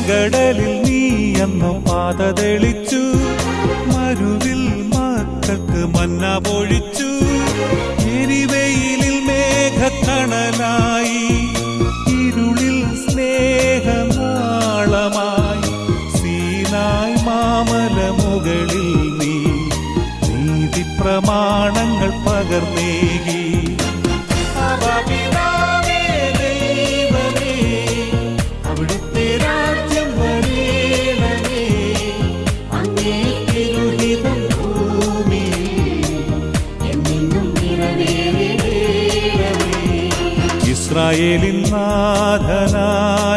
ചെങ്കടലിൽ നീ അന്നു പാത തെളിച്ചു, മരുവിൽ മക്കൾക്ക് മന്ന പൊഴിച്ചു. എരിവെയിലിൽ മേഘക്കണലായി, ഇരുളിൽ സ്നേഹനാളമായി. സീനായ് മാമല മുകളിൽ നീ നീതി പ്രമാണങ്ങൾ പകർന്നേകി. അവിടുത്തെ രാജ്യം വരേണമേ, അങ്ങേ തിരുഹിതം ഭൂമിയിൽ എന്നെന്നും നിറവേറണമേ. ഇസ്രായേലിൻ നാഥനായ